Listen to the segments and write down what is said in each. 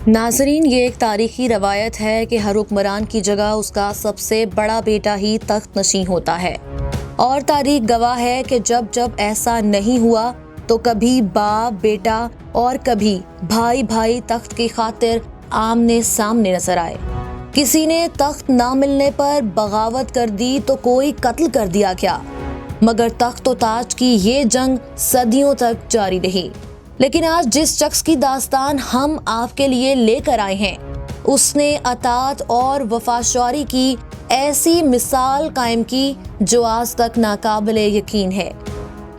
नाज़रीन, ये एक तारीखी रवायत है कि हर हुक्मरान की जगह उसका सबसे बड़ा बेटा ही तख्त नशीं होता है, और तारीख गवाह है कि जब जब ऐसा नहीं हुआ तो कभी बाप बेटा और कभी भाई भाई तख्त की खातिर आमने सामने नजर आए। किसी ने तख्त ना मिलने पर बगावत कर दी तो कोई कत्ल कर दिया क्या, मगर तख्त व ताज की ये जंग सदियों तक जारी रही। लेकिन आज जिस शख्स की दास्तान हम आपके लिए लेकर आए हैं, उसने अतात और वफादारी की ऐसी मिसाल कायम की जो आज तक नाकाबिले यकीन है।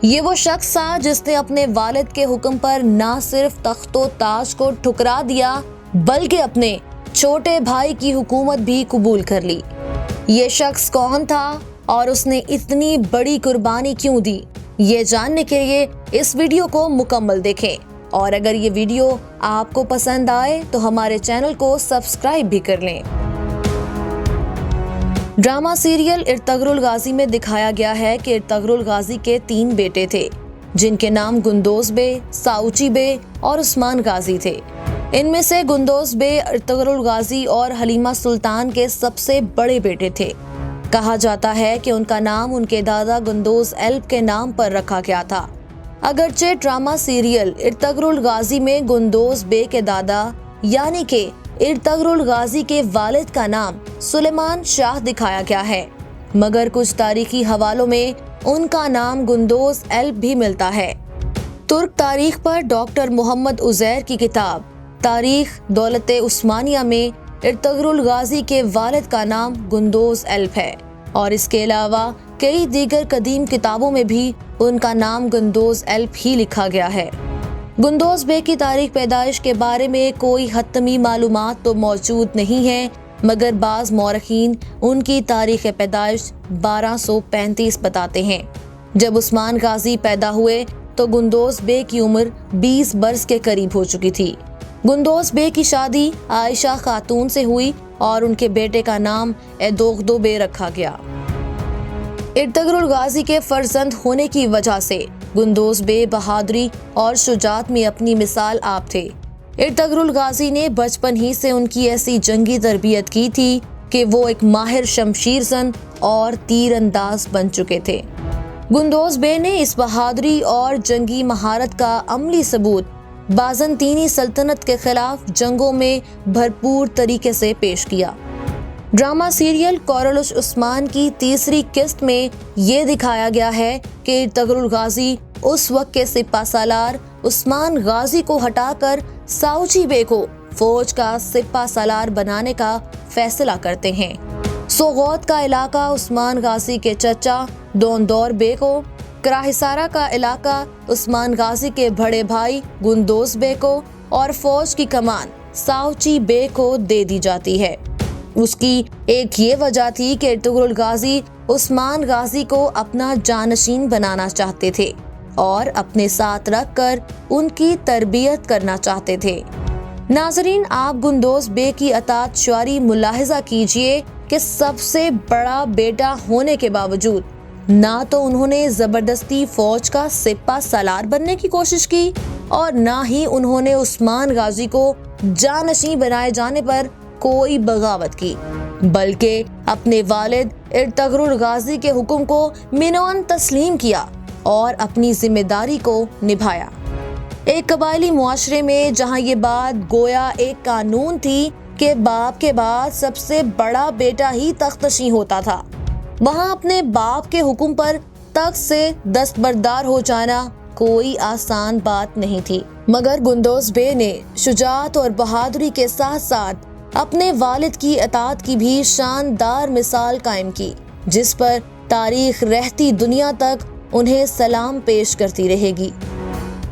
ये वो शख्स था जिसने अपने वालिद के हुक्म पर ना सिर्फ तख्तो ताज को ठुकरा दिया बल्कि अपने छोटे भाई की हुकूमत भी कबूल कर ली। ये शख्स कौन था और उसने इतनी बड़ी कुर्बानी क्यों दी, ये जानने के लिए इस वीडियो को मुकम्मल देखें, और अगर ये वीडियो आपको पसंद आए तो हमारे चैनल को सब्सक्राइब भी कर लें। ड्रामा सीरियल इर्तगरुल गाजी में दिखाया गया है कि इर्तगरुल गाजी के 3 बेटे थे, जिनके नाम गुंदोज बे, साउची बे और उस्मान गाजी थे। इनमें से गुंदोज बे इर्तगरुल गाजी और हलीमा सुल्तान के सबसे बड़े बेटे थे। कहा जाता है कि उनका नाम उनके दादा गुंदोज एल्ब के नाम पर रखा गया था। अगरचे ड्रामा सीरियल इर्तगरुल गाजी में गुंदोज बे के दादा यानी कि इर्तगरुल गाजी के वालिद का नाम सुलेमान शाह दिखाया गया है, मगर कुछ तारीखी हवालों में उनका नाम गुंदोज एल्ब भी मिलता है। तुर्क तारीख पर डॉक्टर मोहम्मद उजैर की किताब तारीख दौलत उस्मानिया में इर्तगरुल गाजी के वालिद का नाम गुंदोज एल्ब है, और इसके अलावा कई दीगर कदीम किताबों में भी उनका नाम गुंदोज एल्ब ही लिखा गया है। गुंदोज बे की तारीख पैदाइश के बारे में कोई हतमी मालूमात तो मौजूद नहीं है, मगर बाज़ मौरखीन उनकी तारीख पैदाइश 1235 बताते हैं। जब उस्मान गाजी पैदा हुए तो गुंदोज बे की उम्र 20 बरस के करीब हो चुकी थी। गुंदोज बे की शादी आयशा खातून से हुई और उनके बेटे का नाम एदोगदो बे रखा गया। इर्तगरुल गाजी के फर्जंद होने की वजह से गुंदोज बे बहादुरी और शुजात में अपनी मिसाल आप थे। इर्तगरुल गाजी ने बचपन ही से उनकी ऐसी जंगी तरबियत की थी कि वो एक माहिर शमशीर जन और तीर अंदाज बन चुके थे। गुंदोज बे ने इस बहादुरी और जंगी महारत का अमली सबूत बाज़ंतीनी सल्तनत के खिलाफ जंगों में भरपूर तरीके से पेश किया। ड्रामा सीरियल कोरलुश उस्मान की तीसरी किस्त में ये दिखाया गया है कि इर्तगरुल गाजी उस वक्त के सिपा सालार उस्मान गाजी को हटाकर साउची बे को फौज का सिपा सालार बनाने का फैसला करते हैं। सोगौत का इलाका उस्मान गाजी के चचा दोंदौर बे को, कराहिसारा का इलाका उस्मान गाजी के बड़े भाई गुंदोज बे को और फौज की कमान साउची बे को दे दी जाती है। उसकी एक ये वजह थी कि इर्तगरुल गाजी उस्मान गाजी को अपना जानशीन बनाना चाहते थे और अपने साथ रखकर उनकी तरबियत करना चाहते थे। नाजरीन, आप गुंदोज बे की अतात शुआरी मुलाहिजा कीजिए कि सबसे बड़ा बेटा होने के बावजूद ना तो उन्होंने जबरदस्ती फौज का सिपा सालार बनने की कोशिश की और ना ही उन्होंने उस्मान गाजी को जानशीन बनाए जाने पर कोई बगावत की, बल्कि अपने वालिद इर्तगरुल गाजी के हुक्म को मिनोन तस्लीम किया और अपनी जिम्मेदारी को निभाया। एक कबायली मुआशरे में जहां ये बात गोया एक कानून थी कि बाप के बाद सबसे बड़ा बेटा ही तख्तनशीं होता था, वहां अपने बाप के हुक्म पर तख्त से दस्तबरदार हो जाना कोई आसान बात नहीं थी। मगर गुंदोज बे ने शुजात और बहादुरी के साथ साथ अपने वालिद की अतात की भी शानदार मिसाल कायम की, जिस पर तारीख रहती दुनिया तक उन्हें सलाम पेश करती रहेगी।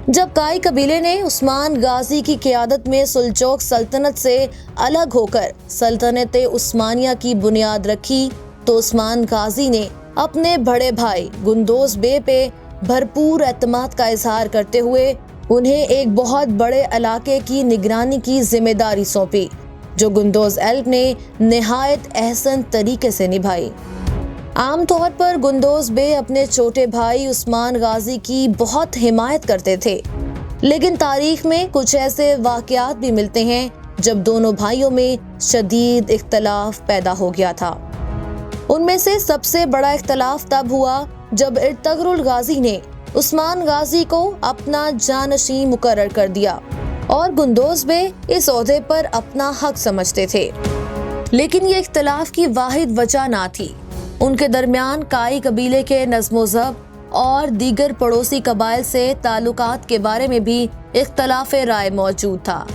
जब काई कबीले ने उस्मान गाजी की क़ियादत में सुलजोक सल्तनत से अलग होकर सल्तनत उस्मानिया की बुनियाद रखी तो उस्मान गाजी ने अपने बड़े भाई गुंदोज बे पे भरपूर एतमाद का इजहार करते हुए उन्हें एक बहुत बड़े इलाके की निगरानी की जिम्मेदारी सौंपी, जो गुंदोज एल्ब ने निहायत एहसन तरीके से निभाई। आमतौर पर गुंदोज बे अपने छोटे भाई उस्मान गाजी की बहुत हिमायत करते थे, लेकिन तारीख में कुछ ऐसे वाकयात भी मिलते हैं जब दोनों भाइयों में शदीद इख्तलाफ पैदा हो गया था। उनमें से सबसे बड़ा इख्तलाफ तब हुआ जब इर्तगरुल गाजी ने उस्मान गाजी को अपना जानशीं मुकर्रर कर दिया और गुंदोज बे इस ओहदे पर अपना हक समझते थे। लेकिन ये इख्तलाफ की वाहिद वजह ना थी। उनके दरमियान काई कबीले के नज़्म-ओ-ज़ब्त और दीगर पड़ोसी कबाइल से ताल्लुकात के बारे में भी इख्तलाफ राय मौजूद था।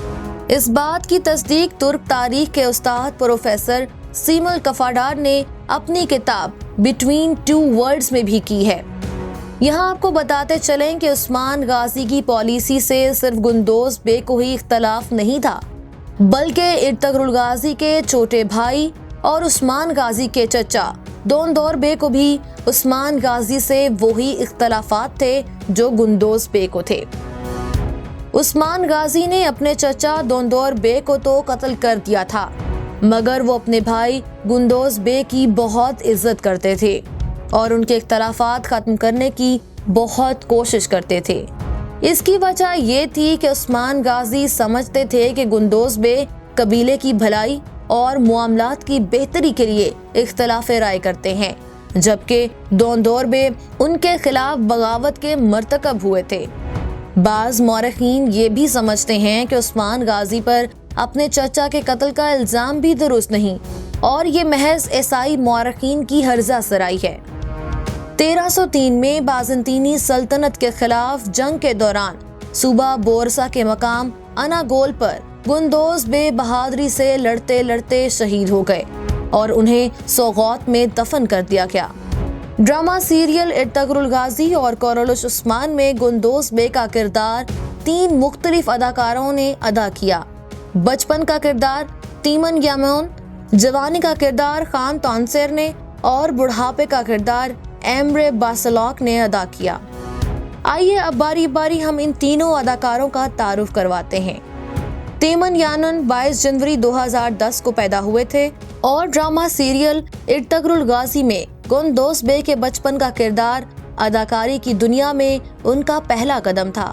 इस बात की तस्दीक तुर्क तारीख के उस्ताद प्रोफेसर सीमल कफाडार ने अपनी किताब बिटवीन टू वर्ल्ड्स में भी की है। यहाँ आपको बताते चलें कि उस्मान गाजी की पॉलिसी से सिर्फ गुंदोज बे को ही इख्तलाफ नहीं था, बल्कि इर्तगरुल गाजी के छोटे भाई और उस्मान गाजी के चचा दोंदोर बे को भी उस्मान गाजी से वही इख्तलाफात थे जो गुंदोज बे को थे। उस्मान गाजी ने अपने चचा दोंदोर बे को तो कत्ल कर दिया था, मगर वो अपने भाई गुंदोज बे की बहुत इज्जत करते थे और उनके इख्तलाफात खत्म करने की बहुत कोशिश करते थे। इसकी वजह ये थी कि उस्मान गाजी समझते थे कि गुंदोज बे कबीले की भलाई और मुआमलात की बेहतरी के लिए इख्तलाफ राय करते हैं, जबकि दोंदोर बे उनके खिलाफ बगावत के मर्तकब हुए थे। बाज़ मौरखीन ये भी समझते हैं कि उस्मान गाजी पर अपने चचा के कत्ल का इल्ज़ाम भी दुरुस्त नहीं और ये महज ईसाई मौरखीन की हर्जा सराई है। 1303 में बाज़ंतीनी सल्तनत के खिलाफ जंग के दौरान सूबा बोरसा के मकाम अनागोल पर गुंदोज बे बहादुरी से लड़ते लड़ते शहीद हो गए और उन्हें सौगात में दफन कर दिया गया। ड्रामा सीरियल इर्तगरुल गाजी और कोरोलुश उस्मान में गुंदोज बे का किरदार 3 मुख्तलिफ अदाकारों ने अदा किया। बचपन का किरदार तीमन यामोन, जवानी का किरदार खान तांसेर ने और बुढ़ापे का किरदार एम्रे बासलॉक ने अदा किया। आइए अब बारी बारी हम इन तीनों अदाकारों का तारुफ करवाते हैं। तीमन यानन 22 जनवरी 2010 को पैदा हुए थे और ड्रामा सीरियल इर्तगरुल गाजी में गुंदोज बे के बचपन का किरदार अदाकारी की दुनिया में उनका पहला कदम था।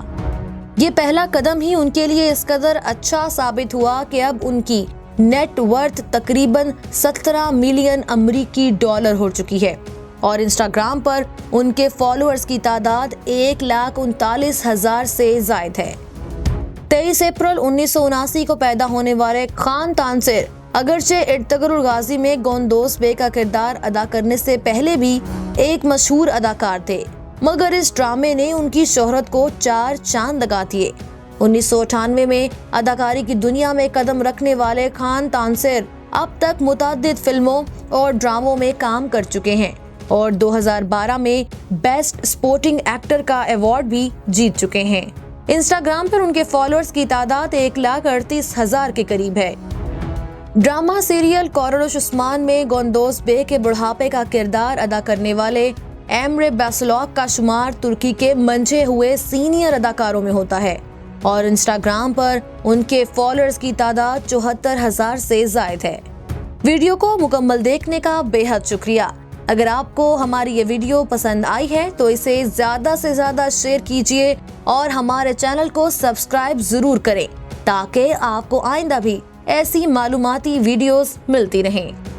ये पहला कदम ही उनके लिए इस कदर अच्छा साबित हुआ कि अब उनकी नेट वर्थ तकरीबन 17 मिलियन अमरीकी डॉलर हो चुकी है और इंस्टाग्राम पर उनके फॉलोअर्स की तादाद 1,39,000 से जायद है। 23 अप्रैल 1979 को पैदा होने वाले खान तांसेर अगरचे इर्तगरुल गाजी में गुंदोज बे का किरदार अदा करने से पहले भी एक मशहूर अदाकार थे, मगर इस ड्रामे ने उनकी शोहरत को 4 चांद लगा दिए। 1998 में अदाकारी की दुनिया में कदम रखने वाले खान तांसेर अब तक मुतअद्दिद फिल्मों और ड्रामों में काम कर चुके हैं और 2012 में बेस्ट सपोर्टिंग एक्टर का अवार्ड भी जीत चुके हैं। इंस्टाग्राम पर उनके फॉलोअर्स की तादाद 1,38,000 के करीब है। ड्रामा सीरियल कोरोलुश उस्मान में गुंदोज बे के बुढ़ापे का किरदार अदा करने वाले एम्रे बासलॉक का शुमार तुर्की के मंझे हुए सीनियर अदाकारों में होता है और इंस्टाग्राम पर उनके फॉलोअर्स की तादाद 74,000 से जायद है। वीडियो को मुकम्मल देखने का बेहद शुक्रिया। अगर आपको हमारी ये वीडियो पसंद आई है तो इसे ज़्यादा से ज़्यादा शेयर कीजिए और हमारे चैनल को सब्सक्राइब ज़रूर करें ताकि आपको आइंदा भी ऐसी मालूमाती वीडियोस मिलती रहें।